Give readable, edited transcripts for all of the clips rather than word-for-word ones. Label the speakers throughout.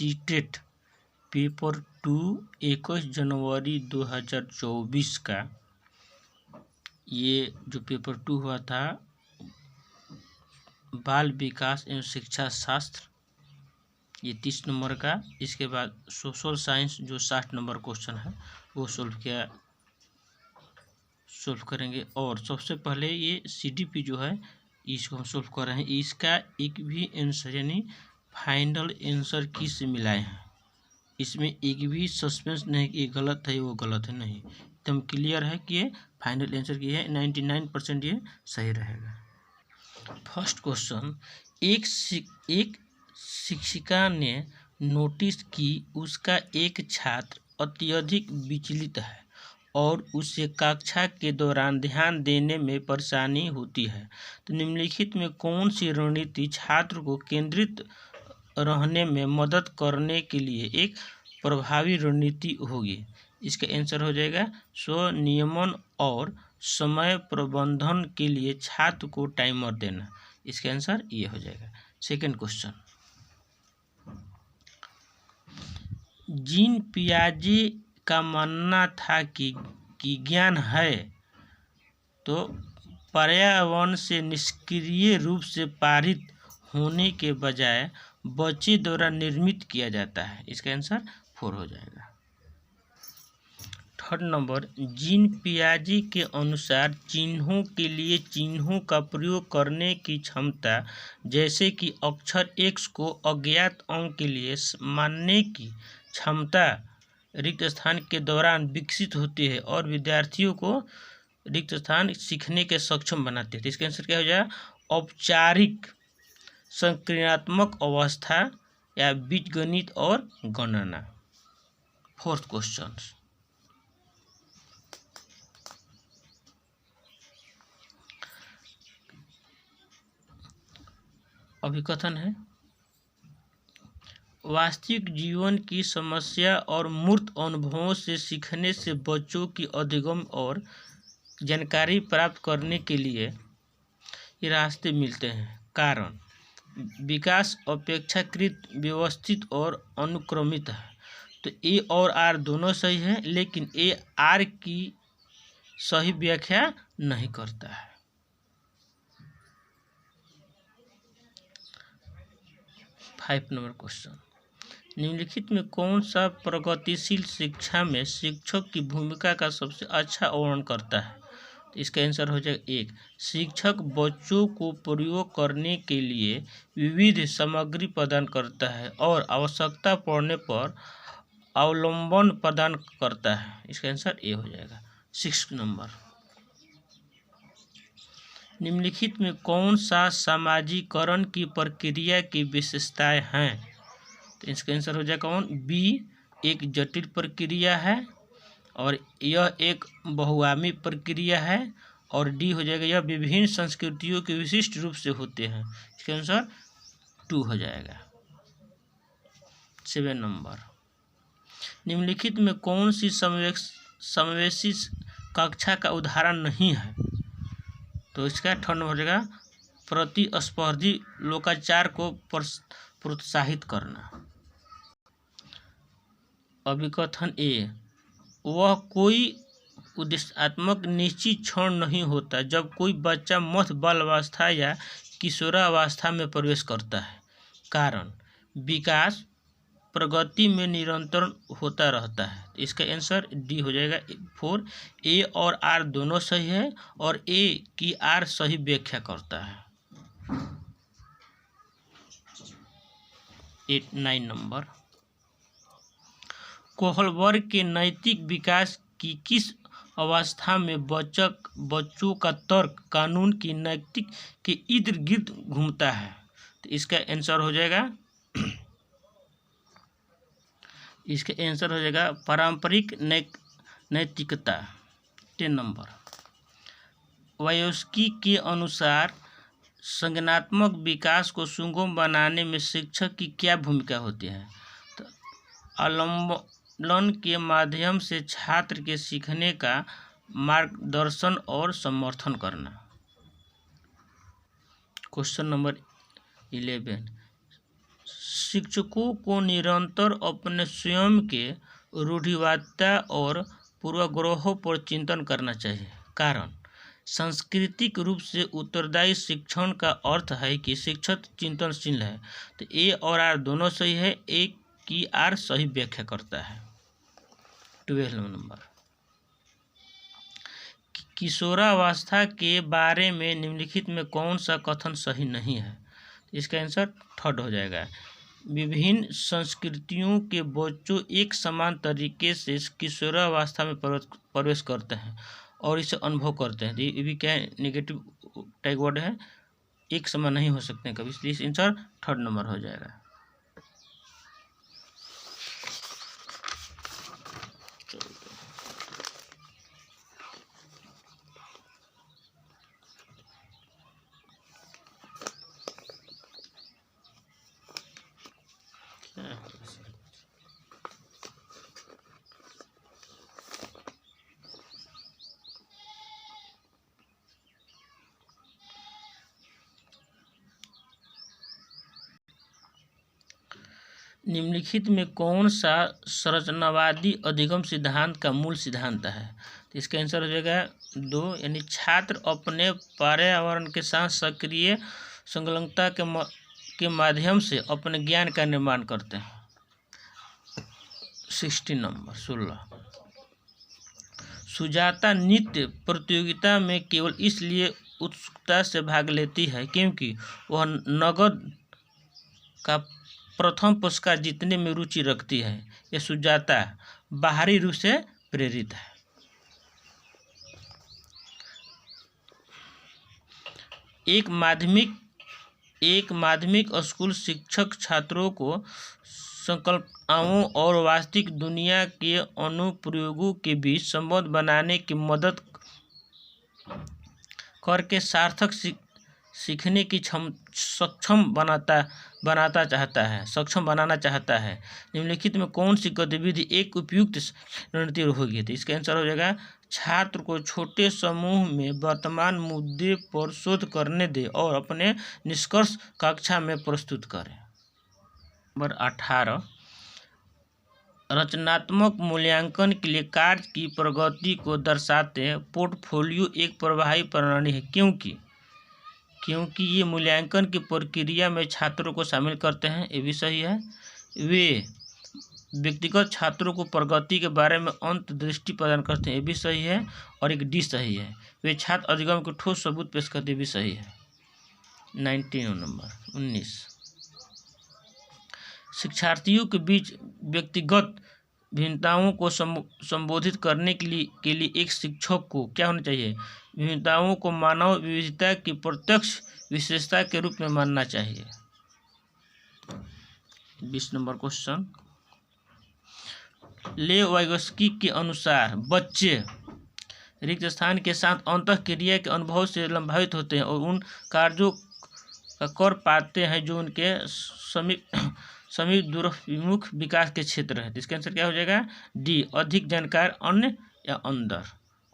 Speaker 1: CTET paper 2 21 जनवरी 2024 का ये जो पेपर 2 हुआ था बाल विकास एवं शिक्षा शास्त्र, ये 30 नंबर का। इसके बाद सोशल साइंस जो 60 नंबर क्वेश्चन है वो सोल्व करेंगे। और सबसे पहले ये CDP जो है इसको हम सोल्व कर रहे हैं। इसका एक भी आंसर यानी फाइनल आंसर किस से मिलाए हैं, इसमें एक भी सस्पेंस नहीं कि ये गलत है वो गलत है, नहीं, एकदम क्लियर है कि ये फाइनल आंसर की है। 99% ये सही रहेगा। फर्स्ट क्वेश्चन, एक शिक्षिका ने नोटिस की उसका एक छात्र अत्यधिक विचलित है और उसे कक्षा के दौरान ध्यान देने में परेशानी होती है, तो निम्नलिखित में कौन सी रणनीति छात्र को केंद्रित रहने में मदद करने के लिए एक प्रभावी रणनीति होगी। इसका आंसर हो जाएगा स्वनियमन और समय प्रबंधन के लिए छात्र को टाइमर देना। इसका आंसर ये हो जाएगा। सेकंड क्वेश्चन, जीन पियाजे का मानना था कि ज्ञान है तो पर्यावरण से निष्क्रिय रूप से पारित होने के बजाय बच्चे द्वारा निर्मित किया जाता है। इसका आंसर 4 हो जाएगा। थर्ड नंबर, जीन पियाजे के अनुसार चिन्हों के लिए चिन्हों का प्रयोग करने की क्षमता, जैसे कि अक्षर X को अज्ञात अंक के लिए मानने की क्षमता, रिक्त स्थान के दौरान विकसित होती है और विद्यार्थियों को रिक्त स्थान सीखने के सक्षम बनाते हैं। तो इसका आंसर क्या हो जाएगा औपचारिक संक्रियात्मक अवस्था या बीजगणित और गणना। फोर्थ क्वेश्चन, अभिकथन है, वास्तविक जीवन की समस्या और मूर्त अनुभवों से सीखने से बच्चों की अधिगम और जानकारी प्राप्त करने के लिए ये रास्ते मिलते हैं। कारण, विकास अपेक्षाकृत व्यवस्थित और अनुक्रमित है। तो A और R दोनों सही है, लेकिन A R की सही व्याख्या नहीं करता है। फाइव नंबर क्वेश्चन, निम्नलिखित में कौन सा प्रगतिशील शिक्षा में शिक्षक की भूमिका का सबसे अच्छा वर्णन करता है। तो इसका आंसर हो जाएगा 1, शिक्षक बच्चों को प्रयोग करने के लिए विविध सामग्री प्रदान करता है और आवश्यकता पड़ने पर अवलंबन प्रदान करता है। इसका आंसर ए हो जाएगा। 6 नंबर, निम्नलिखित में कौन सा सामाजिकरण की प्रक्रिया की विशेषताएं हैं। तो इसका आंसर हो जाएगा कौन, बी, एक जटिल प्रक्रिया है और यह एक बहुआयामी प्रक्रिया है, और डी हो जाएगा यह विभिन्न संस्कृतियों के विशिष्ट रूप से होते हैं। इसका आंसर 2 हो जाएगा। 7 नंबर, निम्नलिखित में कौन सी समावेशी कक्षा का उदाहरण नहीं है। तो इसका 8 नंबर हो जाएगा प्रतिस्पर्धी लोकाचार को प्रोत्साहित करना। अभिकथन ए, वह कोई उद्देश्यात्मक निश्चित क्षण नहीं होता जब कोई बच्चा मध्य बाल्यावस्था या किशोरावस्था में प्रवेश करता है। कारण, विकास प्रगति में निरंतर होता रहता है। तो इसका आंसर डी हो जाएगा 4। ए और आर दोनों सही है और ए की आर सही व्याख्या करता है। 9 नंबर, कोहलबर्ग के नैतिक विकास की किस अवस्था में बच्चों का तर्क कानून की नैतिक के इर्द गिर्द घूमता है। तो इसका आंसर हो जाएगा पारंपरिक नैतिकता। 10 नंबर, वायोस्की के अनुसार संज्ञानात्मक विकास को सुगम बनाने में शिक्षक की क्या भूमिका होती है। तो अवलंबन के माध्यम से छात्र के सीखने का मार्गदर्शन और समर्थन करना। क्वेश्चन नंबर 11, शिक्षकों को निरंतर अपने स्वयं के रूढ़िवादिता और पूर्वाग्रहों पर चिंतन करना चाहिए। कारण सांस्कृतिक रूप से उत्तरदायी शिक्षण का अर्थ है कि शिक्षक चिंतनशील है। तो ए और आर दोनों सही है, ए की आर सही व्याख्या करता है। 12 नंबर, किशोरावस्था के बारे में निम्नलिखित में कौन सा कथन सही नहीं है? इसका आंसर थर्ड हो जाएगा। विभिन्न संस्कृतियों के बच्चों एक समान तरीके से किशोरावस्था में प्रवेश करते हैं और इसे अनुभव करते हैं। ये भी क्या है, नेगेटिव टैग वर्ड है, एक समान नहीं हो सकते हैं कभी, इसलिए आंसर थर्ड नंबर हो जाएगा। निम्नलिखित में कौन सा संरचनावादी अधिगम सिद्धांत का मूल सिद्धांत है? तो इसका आंसर हो जाएगा 2, यानी छात्र अपने पर्यावरण के साथ सक्रिय संलग्नता के माध्यम से अपने ज्ञान का निर्माण करते हैं। 16 नंबर 16, सुजाता नृत्य प्रतियोगिता में केवल इसलिए उत्सुकता से भाग लेती है क्योंकि वह नगद का प्रथम पुरस्कार जीतने में रुचि रखती है। यह सुजाता बाहरी रूप से प्रेरित है। एक माध्यमिक स्कूल शिक्षक छात्रों को संकल्पनाओं और वास्तविक दुनिया के अनुप्रयोगों के बीच संबंध बनाने की मदद करके सार्थक सीखने की सक्षम बनाना चाहता है। निम्नलिखित में कौन सी गतिविधि एक उपयुक्त रणनीति होगी? तो इसका आंसर हो जाएगा छात्र को छोटे समूह में वर्तमान मुद्दे पर शोध करने दे और अपने निष्कर्ष कक्षा में प्रस्तुत करें। नंबर 18, रचनात्मक मूल्यांकन के लिए कार्य की प्रगति को दर्शाते पोर्टफोलियो एक प्रभावी प्रणाली है क्योंकि ये मूल्यांकन की प्रक्रिया में छात्रों को शामिल करते हैं। ये भी सही है। वे व्यक्तिगत छात्रों को प्रगति के बारे में अंतर्दृष्टि प्रदान करते हैं। ये भी सही है। और एक डी सही है, वे छात्र अधिगम के ठोस सबूत पेश करते हैं। भी सही है। 19 नंबर 19, शिक्षार्थियों के बीच व्यक्तिगत भिन्नताओं को संबोधित करने के लिए एक शिक्षक को क्या होना चाहिए? भिन्नताओं को मानव विविधता की प्रत्यक्ष विशेषता के रूप में मानना चाहिए। 20 नंबर क्वेश्चन, लेवाइगस्की के अनुसार बच्चे रिक्त स्थान के साथ अंतःक्रिया के अनुभव से लाभान्वित होते हैं और उन कार्यों का कर पाते हैं जो उनके समीप दूरभिमुख विकास के क्षेत्र है। इसका आंसर क्या हो जाएगा? डी, अधिक जानकार अन्य या अंदर।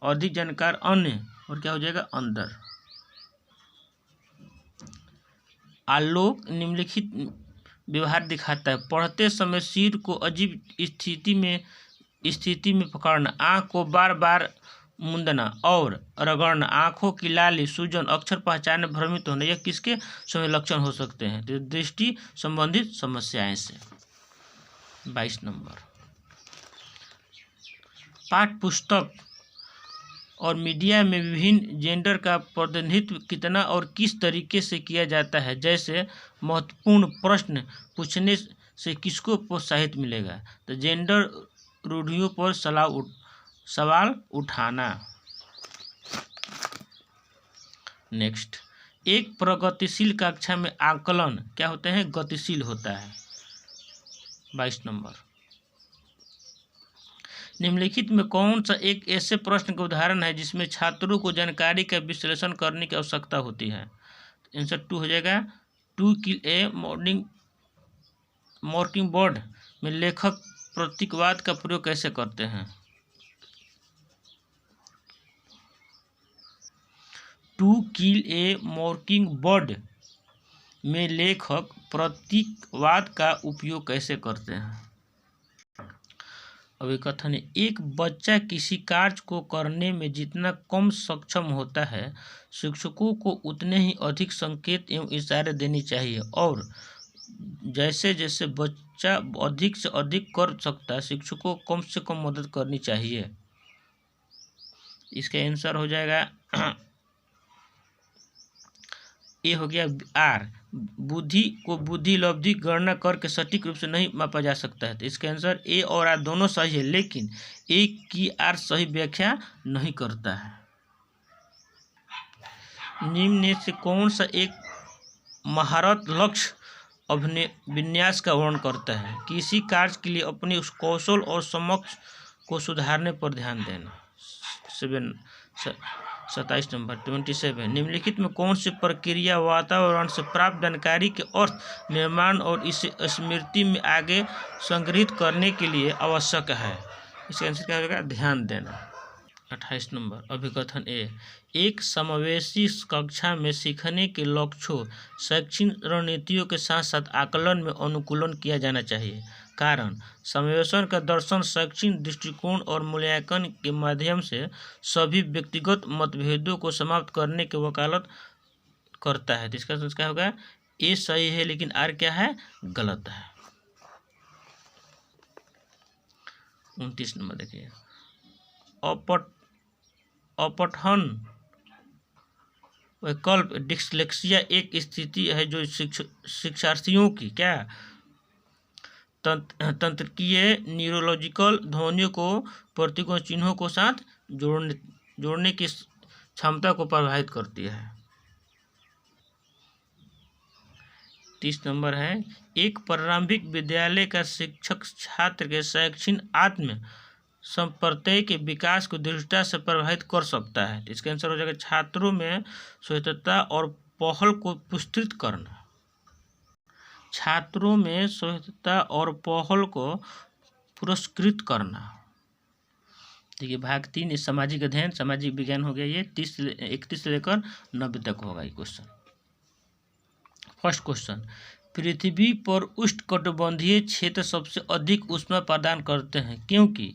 Speaker 1: अधिक जानकार अन्य और क्या हो जाएगा? अंदर। आलोक निम्नलिखित व्यवहार दिखाता है। पढ़ते समय सिर को अजीब स्थिति में पकड़ना, आँख को बार बार मूंदना और रगड़ना, आँखों की लाली, सूजन, अक्षर पहचानने भ्रमित होना, यह किसके समय लक्षण हो सकते हैं? तो दृष्टि संबंधित समस्याएं से। 22 नंबर, पाठ्य पुस्तक और मीडिया में विभिन्न जेंडर का प्रतिनिधित्व कितना और किस तरीके से किया जाता है जैसे महत्वपूर्ण प्रश्न पूछने से किसको प्रोत्साहित मिलेगा? तो जेंडर रूढ़ियों पर सवाल उठाना। नेक्स्ट, एक प्रगतिशील कक्षा में आकलन क्या होते हैं? गतिशील होता है। 22 नंबर, निम्नलिखित में कौन सा एक ऐसे प्रश्न का उदाहरण है जिसमें छात्रों को जानकारी का विश्लेषण करने की आवश्यकता होती है? आंसर 2 हो जाएगा। टू किल ए मॉकिंग बर्ड में लेखक प्रतीकवाद का प्रयोग कैसे करते हैं? टू किल ए मॉकिंग बर्ड में लेखक प्रतीकवाद का उपयोग कैसे करते हैं? अभिकथन है, एक बच्चा किसी कार्य को करने में जितना कम सक्षम होता है, शिक्षकों को उतने ही अधिक संकेत एवं इशारे देनी चाहिए, और जैसे जैसे बच्चा अधिक से अधिक कर सकता है, शिक्षकों को कम से कम मदद करनी चाहिए। इसका आंसर हो जाएगा ए हो गया आर। बुद्धि को बुद्धि लब्धि गणना करके सटीक रूप से नहीं मापा जा सकता है, तो इसका आंसर ए और आर दोनों सही है, लेकिन ए की आर सही व्याख्या नहीं करता है। निम्न में से कौन सा एक महारत लक्ष्य विन्यास का वर्णन करता है? किसी कार्य के लिए अपने उस कौशल और समक्ष को सुधारने पर ध्यान देना। 27 नंबर 27। निम्नलिखित में कौन सी प्रक्रिया वातावरण से प्राप्त जानकारी के अर्थ निर्माण और इसे स्मृति में आगे संग्रहित करने के लिए आवश्यक है? इसका आंसर क्या होगा? ध्यान देना। 28 नंबर अभिकथन ए, एक समावेशी कक्षा में सीखने के लक्ष्यों शैक्षिक रणनीतियों के साथ साथ आकलन में अनुकूलन किया जाना चाहिए। कारण, समावेशन का दर्शन शैक्षिक दृष्टिकोण और मूल्यांकन के माध्यम से सभी व्यक्तिगत मतभेदों को समाप्त करने की वकालत करता है। इसका क्या होगा? ए सही है, लेकिन आर क्या है? गलत है। 29 नंबर देखिए, अपठन वैकल्प डिस्लेक्सिया एक स्थिति है जो शिक्षार्थियों की क्या तंत्रिकीय न्यूरोलॉजिकल ध्वनियों को प्रतीकों चिन्हों को साथ जोड़ने की क्षमता को प्रभावित करती है। 30 नंबर है, एक प्रारंभिक विद्यालय का शिक्षक छात्र के शैक्षणिक आत्म संप्रत्यय के विकास को दृढ़ता से प्रभावित कर सकता है। इसका आंसर हो जाएगा छात्रों में स्वायत्तता और पहल को पुरस्कृत करना। छात्रों में स्वायत्तता और पहल को पुरस्कृत करना। देखिए भाग 3 सामाजिक अध्ययन सामाजिक विज्ञान हो गया। ये 31 से लेकर 90 तक होगा ये क्वेश्चन। फर्स्ट क्वेश्चन, पृथ्वी पर उष्णकटिबंधीय क्षेत्र सबसे अधिक ऊष्मा प्रदान करते हैं क्योंकि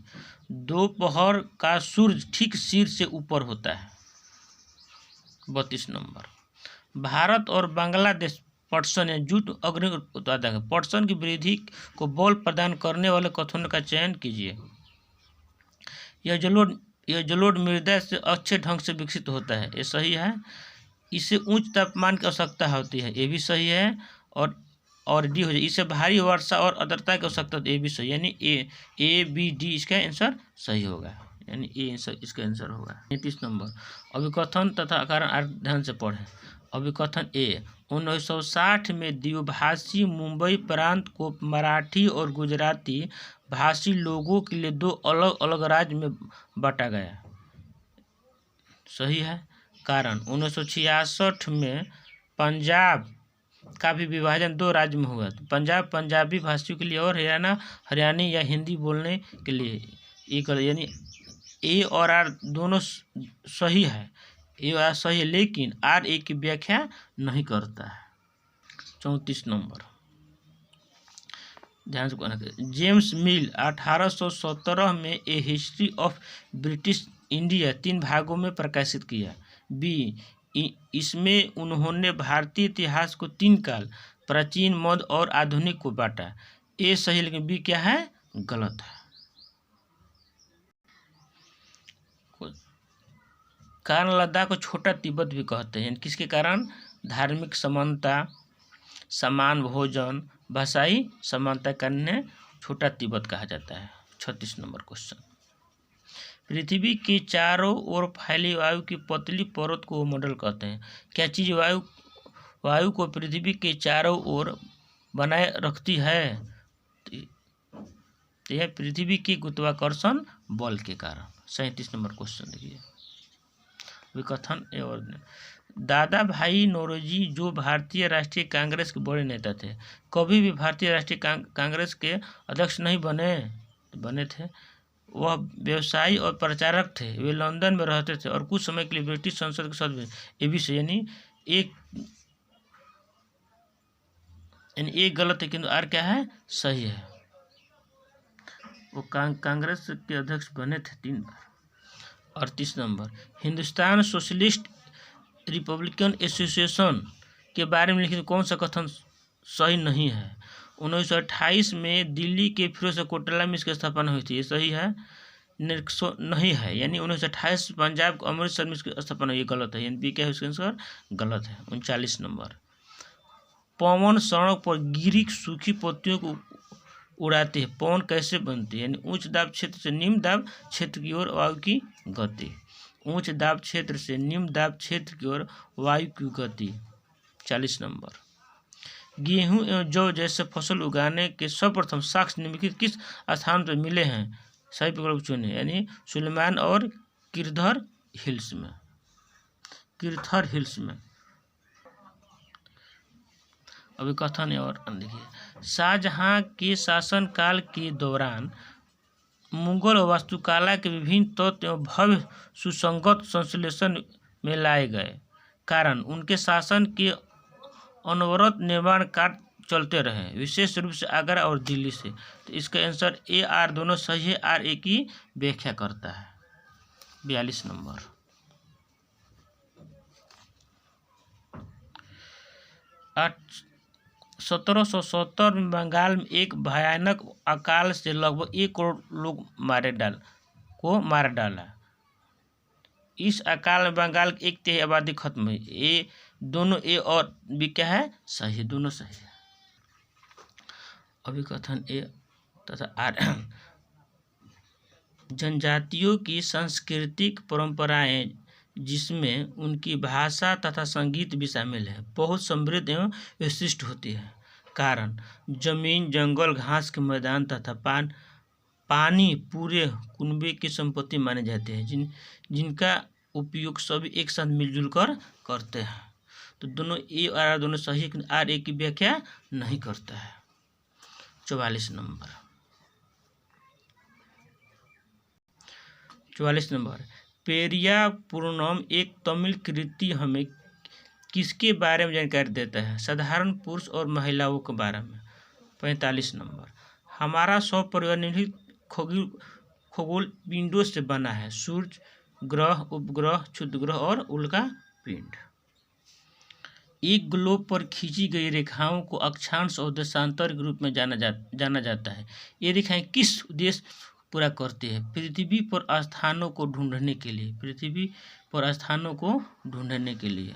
Speaker 1: दोपहर का सूर्य ठीक सिर से ऊपर होता है। 32 नंबर, भारत और बांग्लादेश पटसन या जूट अग्नि उत्पादक है। पटसन की वृद्धि को बल प्रदान करने वाले कथनों का चयन कीजिए। यह जलोढ़ मृदा से अच्छे ढंग से विकसित होता है, ये सही है। इसे उच्च तापमान की आवश्यकता होती है, ये भी सही है। और डी हो जाए, इसे भारी वर्षा और आर्द्रता की आवश्यकता, ये भी सही, यानी ए बी डी इसका आंसर सही होगा, यानी ए आंसर इसका आंसर होगा। 33 नंबर, अभिकथन तथा कारण ध्यान से पढ़ें। अभिकथन ए, 1960 में द्विभाषी मुंबई प्रांत को मराठी और गुजराती भाषी लोगों के लिए 2 अलग अलग राज्य में बांटा गया, सही है। कारण, 1966 में पंजाब का भी विभाजन 2 राज्य में हुआ। पंजाब पंजाबी भाषियों के लिए और हरियाणा हरियाणी या हिंदी बोलने के लिए। एक यानी ए और आर दोनों सही है, ए और आर सही है, लेकिन आर ए की व्याख्या नहीं करता है। 34 नंबर ध्यान से कहना चाहिए। जेम्स मिल 1817 में ए हिस्ट्री ऑफ ब्रिटिश इंडिया 3 भागों में प्रकाशित किया। बी, इसमें उन्होंने भारतीय इतिहास को 3 काल प्राचीन मध्य और आधुनिक को बांटा। ए सही, लेकिन बी क्या है? गलत है। कारण लद्दाख को छोटा तिब्बत भी कहते हैं, किसके कारण? धार्मिक समानता, समान भोजन, भाषाई समानता के कारण छोटा तिब्बत कहा जाता है। 36 नंबर क्वेश्चन, पृथ्वी के चारों ओर फैली वायु की पतली परत को मंडल कहते हैं। क्या चीज वायु को पृथ्वी के चारों ओर बनाए रखती है? तो यह पृथ्वी के गुरुत्वाकर्षण बल के कारण। 37 नंबर क्वेश्चन देखिए, विकथन एवं दादा भाई नौरोजी जो भारतीय राष्ट्रीय कांग्रेस के बड़े नेता थे, कभी भी भारतीय राष्ट्रीय कांग्रेस के अध्यक्ष नहीं बने थे। वह व्यवसायी और प्रचारक थे। वे लंदन में रहते थे और कुछ समय के लिए ब्रिटिश संसद के सदस्य, ये भी यानी एक यानी ए गलत है किंतु आर क्या है, सही है। वो कांग्रेस के अध्यक्ष बने थे 3 बार। 38 number, Hindustan socialist Republican association के बारे में लिखित कौन सा कथन सही नहीं है? 1928 में दिल्ली के फिरोज कोटला में इसकी स्थापना हुई थी, ये सही है। नहीं है, यानी 1928 पंजाब को अमृतसर में इसकी स्थापना, ये गलत है, यानी बी क्या है इसका आंसर, गलत है। 39 नंबर, पवन सड़क पर गिरी सूखी पत्तियों को उड़ाते हैं, पवन कैसे बनते हैं? यानी उच्च दाब क्षेत्र से निम्न दाब क्षेत्र की ओर वायु की गति। उच्च दाब क्षेत्र से निम्न दाब क्षेत्र की ओर वायु की गति। 40 नंबर, गेहूं एवं जौ जैसे फसल उगाने के सर्वप्रथम साक्ष्य निम्नलिखित किस स्थान पर मिले हैं? सही विकल्प चुने, यानी सुलेमान और किरधर हिल्स में। किरथर हिल्स में। अभी कथन है और देखिए, शाहजहां के शासनकाल के दौरान मुगल वास्तुकला के विभिन्न तत्व एवं भव्य सुसंगत संश्लेषण में लाए गए कारण उनके शासन के अनवरत निर्माण कार्य चलते रहे, विशेष रूप से आगरा और दिल्ली से। तो इसका आंसर ए आर दोनों सही है, आर ए की व्याख्या करता है। 42 नंबर, आठ 1770 में बंगाल में एक भयानक अकाल से लगभग 1 करोड़ लोग मार डाला। इस अकाल में बंगाल की 1/3 आबादी खत्म हुई। ये दोनों ए और बी क्या है, सही, दोनों सही है। अभी कथन ए तथा आर, जनजातियों की सांस्कृतिक परंपराएं जिसमें उनकी भाषा तथा संगीत भी शामिल है बहुत समृद्ध एवं विशिष्ट होती है कारण जमीन, जंगल, घास के मैदान तथा पानी पूरे कुनबे की संपत्ति माने जाते हैं जिनका उपयोग सभी एक साथ मिलजुल कर करते हैं। तो दोनों ए और आर दोनों सही, आर ए की व्याख्या नहीं करता है। 44 नंबर, 44 नंबर, पेरिया पूर्णम एक तमिल कृति हमें किसके बारे में जानकारी देता है? साधारण पुरुष और महिलाओं के बारे में। 45 नंबर, हमारा सौरपरिवार निम्नलिखित खगोल पिंडों से बना है, सूर्य, ग्रह, उपग्रह, क्षुद्र ग्रह और उल्का पिंड। एक ग्लोब पर खींची गई रेखाओं को अक्षांश और देशांतर के रूप में जाना जाता है। ये रेखाएं किस उद्देश्य पूरा करती है? पृथ्वी पर स्थानों को ढूंढने के लिए। पृथ्वी पर स्थानों को ढूंढने के लिए।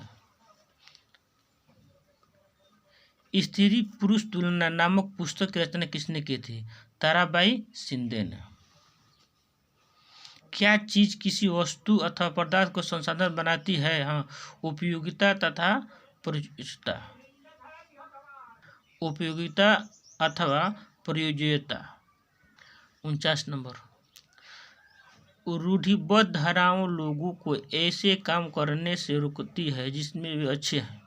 Speaker 1: स्त्री पुरुष तुलना नामक पुस्तक की रचना किसने की थी? ताराबाई शिंदे ने। क्या चीज किसी वस्तु अथवा पदार्थ को संसाधन बनाती है? हाँ, उपयोगिता तथा प्रयोज्यता। उपयोगिता अथवा प्रयोज्यता। 49 नंबर, रूढ़िबद्ध धाराओं लोगों को ऐसे काम करने से रोकती है जिसमें वे अच्छे हैं।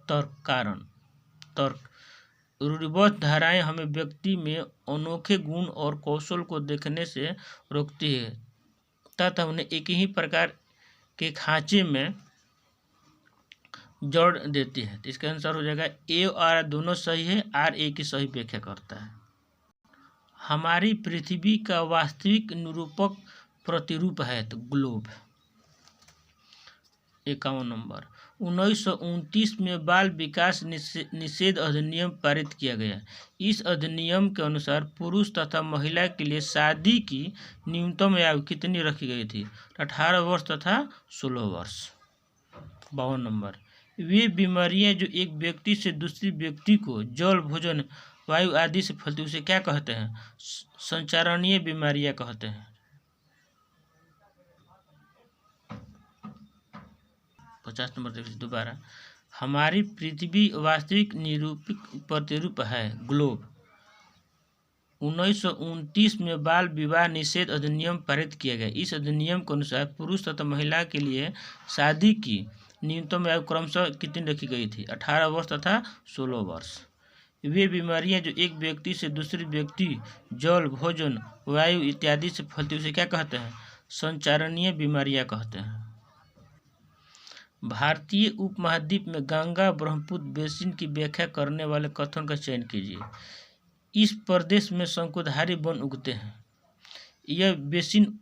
Speaker 1: तर्क, कारण, तर्क। रूढ़िबद्ध धाराएं हमें व्यक्ति में अनोखे गुण और कौशल को देखने से रोकती है तथा उन्हें एक ही प्रकार के खांचे में जोड़ देती है। तो इसका आंसर हो जाएगा ए और आर दोनों सही है, आर ए की सही व्याख्या करता है। हमारी पृथ्वी का वास्तविक निरूपक प्रतिरूप है तो ग्लोब। 51 नंबर, 1929 में बाल विकास निषेध अधिनियम पारित किया गया। इस अधिनियम के अनुसार पुरुष तथा महिला के लिए शादी की न्यूनतम आयु कितनी रखी गई थी? 18 वर्ष तथा 16 वर्ष। 52 नंबर, वे बीमारियां जो एक व्यक्ति से दूसरे व्यक्ति को जल, भोजन, वायु आदि से फैलती उसे क्या कहते हैं? संचारणीय बीमारियां कहते हैं। 50 नंबर देखिए दोबारा, हमारी पृथ्वी वास्तविक निरूपिक प्रतिरूप है ग्लोब। 1929 में बाल विवाह निषेध अधिनियम पारित किया गया। इस अधिनियम के अनुसार पुरुष तथा महिला के लिए शादी की न्यूनतम आयु क्रमशः कितनी रखी गई थी? 18 वर्ष तथा 16 वर्ष। वे बीमारियां जो एक व्यक्ति से दूसरे व्यक्ति जल, भोजन, वायु इत्यादि से फैलती उसे क्या कहते हैं? संचारणीय बीमारियां कहते हैं। भारतीय उपमहाद्वीप में गंगा ब्रह्मपुत्र बेसिन की व्याख्या करने वाले कथन का चयन कीजिए। इस प्रदेश में शंकुधारी वन उगते हैं। यह बेसिन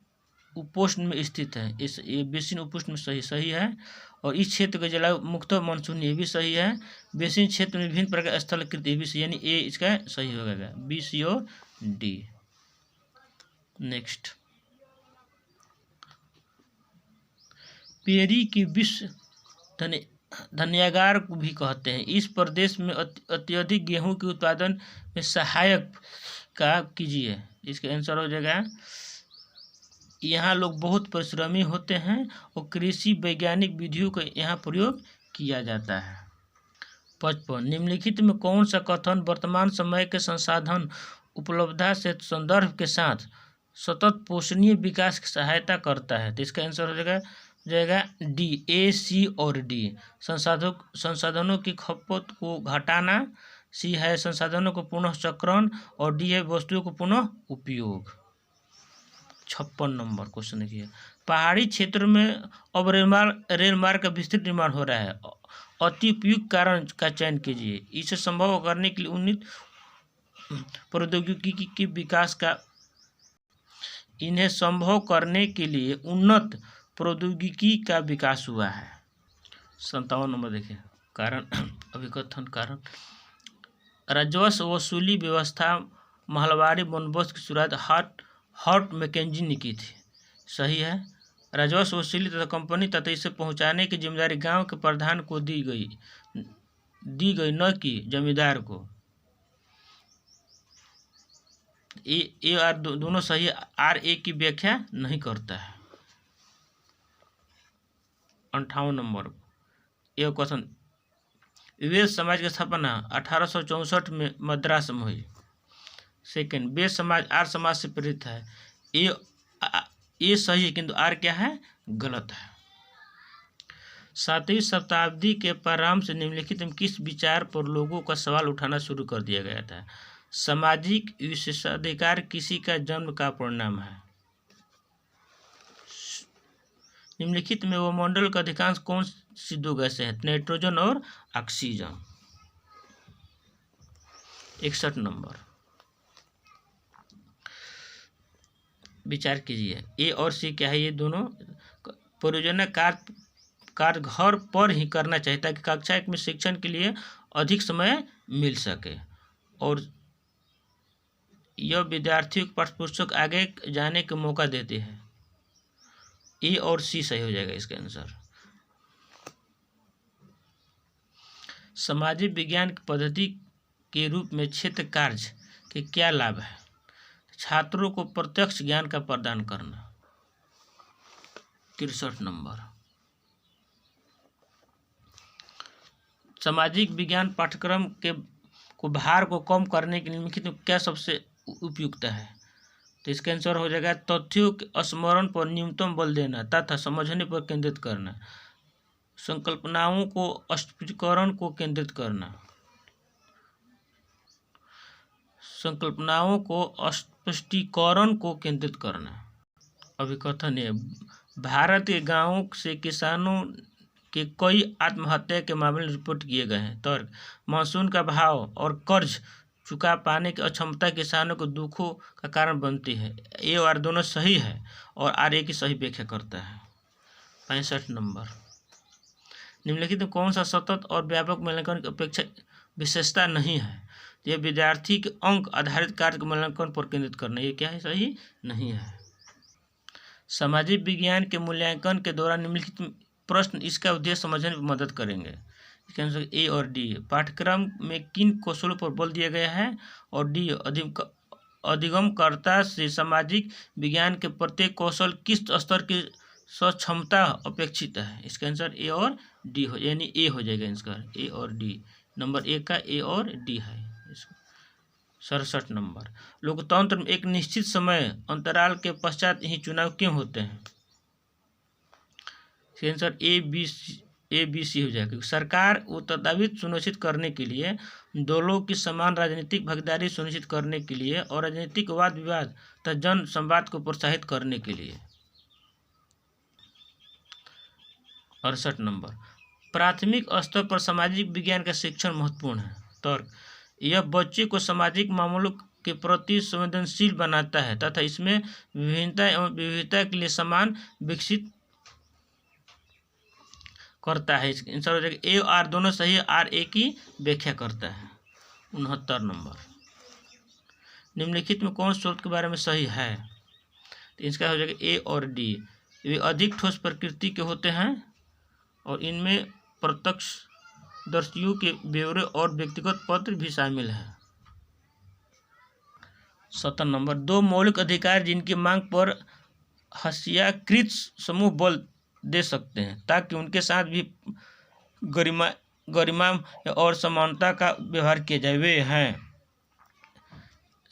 Speaker 1: उपोष्ण में स्थित है। ये बेसिन उपोष्ण में सही है। और इस क्षेत्र का जलवायु मुख्यतः मानसूनी, ये भी सही है। बेसिन क्षेत्र में विभिन्न प्रकार स्थलकृत, ये भी सही, यानी ए इसका सही होगा, बी, सी और डी। नेक्स्ट, पेरी की विश्व धन्यागार को भी कहते हैं। इस प्रदेश में अत्यधिक गेहूं के उत्पादन में सहायक का कीजिए। इसका आंसर हो जाएगा, यहाँ लोग बहुत परिश्रमी होते हैं और कृषि वैज्ञानिक विधियों का यहाँ प्रयोग किया जाता है। 55, निम्नलिखित में कौन सा कथन वर्तमान समय के संसाधन उपलब्धता से संदर्भ के साथ सतत पोषणीय विकास की सहायता करता है? तो इसका आंसर हो जाएगा डी, ए, सी और डी। संसाधनों की खपत को घटाना, सी है संसाधनों को पुनः चक्रण और डी है वस्तुओं को पुनः उपयोग। 56 नंबर क्वेश्चन देखिए, पहाड़ी क्षेत्र में अब रेल मार्ग का विस्तृत निर्माण हो रहा है। अति उपयुक्त कारण का चयन कीजिए। इसे संभव करने के लिए उन्नत प्रौद्योगिकी के विकास का इन्हें संभव करने के लिए उन्नत प्रौद्योगिकी का विकास हुआ है। 57 नंबर देखिए, कारण अभिकथन कारण, राजस्व वसूली व्यवस्था महलवाड़ी बंदोबस्त की शुरुआत हॉट मैकेंजी ने की थी। सही है। राजस्व वसूली तथा कंपनी तथा इसे पहुंचाने की जिम्मेदारी गांव के प्रधान को दी गई, न कि जमींदार को। ए आर दोनों सही है। आर ए की व्याख्या नहीं करता है। 58 नंबर, यह क्वेश्चन, वेद समाज की स्थापना 1864 में मद्रास में हुई। सेकंड, वेद समाज आर्य समाज से प्रेरित है। ये सही है, किंतु आर क्या है, गलत है। 7वीं शताब्दी के प्रारंभ से निम्नलिखित में किस विचार पर लोगों का सवाल उठाना शुरू कर दिया गया था? सामाजिक विशेषाधिकार किसी का जन्म का परिणाम है। निम्नलिखित में वायुमंडल का अधिकांश कौन सी दो गैसें हैं? नाइट्रोजन और ऑक्सीजन। 61 नंबर, विचार कीजिए, ए और सी क्या है? ये दोनों परियोजना कार्य घर पर ही करना चाहिए ताकि कक्षा में शिक्षण के लिए अधिक समय मिल सके और यह विद्यार्थियों को पाठ्यपुस्तक आगे जाने का मौका देते हैं। ए और सी सही हो जाएगा इसका आंसर। सामाजिक विज्ञान की पद्धति के रूप में क्षेत्र कार्य के क्या लाभ है? छात्रों को प्रत्यक्ष ज्ञान का प्रदान करना। 63 नंबर, सामाजिक विज्ञान पाठ्यक्रम को भार को कम करने के निम्नलिखित में क्या सबसे उपयुक्त है? तो इसका आंसर हो जाएगा तथ्यों के स्मरण पर न्यूनतम बल देना तथा समझने पर केंद्रित करना, संकल्पनाओं को स्पष्टीकरण को केंद्रित करना, संकल्पनाओं को स्पष्टीकरण को केंद्रित करना। अभिकथन है, भारत के गांवों से किसानों के कई आत्महत्या के मामले रिपोर्ट किए गए हैं। तर्क, मानसून का भाव और कर्ज चुका पाने की अक्षमता किसानों को दुखों का कारण बनती है। ए और दोनों सही है और आर ए की सही व्याख्या करता है। 65 नंबर, निम्नलिखित में कौन सा सतत और व्यापक मूल्यांकन की अपेक्षा विशेषता नहीं है? यह विद्यार्थी के अंक आधारित कार्य के मूल्यांकन पर केंद्रित करना, ये क्या है, सही नहीं है। सामाजिक विज्ञान के मूल्यांकन के दौरान निम्नलिखित प्रश्न इसका उद्देश्य समझने में मदद करेंगे। इसके आंसर ए और डी। पाठ्यक्रम में किन कौशलों पर बल दिया गया है? और डी, अधिगमकर्ता से सामाजिक विज्ञान के प्रत्येक कौशल किस स्तर की सक्षमता अपेक्षित है? इसका आंसर ए और डी हो, यानी ए हो जाएगा इसका, ए और डी। नंबर ए का ए और डी है। 67 नंबर, लोकतंत्र में एक निश्चित समय अंतराल के पश्चात ही चुनाव क्यों होते हैं? आंसर ए बी सी हो जाएगा। सरकार उत्तरदायित्व सुनिश्चित करने के लिए, दलों की समान राजनीतिक भागीदारी सुनिश्चित करने के लिए और राजनीतिक वाद विवाद तथा जन संवाद को प्रोत्साहित करने के लिए। 68 नंबर, प्राथमिक स्तर पर सामाजिक विज्ञान का शिक्षण महत्वपूर्ण है। तर्क, यह बच्चे को सामाजिक मामलों के प्रति संवेदनशील बनाता है तथा इसमें विभिन्नता एवं विविधता के लिए सम्मान विकसित करता है। आंसर ए और आर दोनों सही है, आर ए की व्याख्या करता है। 69 नंबर, निम्नलिखित में कौन स्रोत के बारे में सही है? तो इसका हो जाएगा ए और डी। ये अधिक ठोस प्रकृति के होते हैं और इनमें प्रत्यक्षदर्शियों के ब्यौरे और व्यक्तिगत पत्र भी शामिल है। 70 नंबर, दो मौलिक अधिकार जिनकी मांग पर हस्ताक्षरित समूह बल दे सकते हैं ताकि उनके साथ भी गरिमा और समानता का व्यवहार किया जाए, वे हैं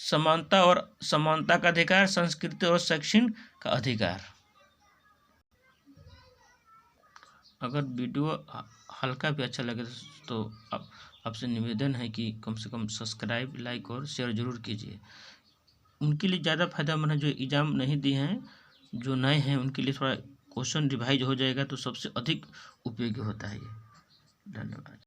Speaker 1: समानता और समानता का अधिकार, संस्कृति और शैक्षणिक का अधिकार। अगर वीडियो हल्का भी अच्छा लगे तो आपसे निवेदन है कि कम से कम सब्सक्राइब, लाइक और शेयर जरूर कीजिए। उनके लिए ज़्यादा फायदेमंद है जो एग्ज़ाम नहीं दिए हैं, जो नए हैं उनके लिए थोड़ा क्वेश्चन रिवाइज हो जाएगा तो सबसे अधिक उपयोगी होता है ये। धन्यवाद।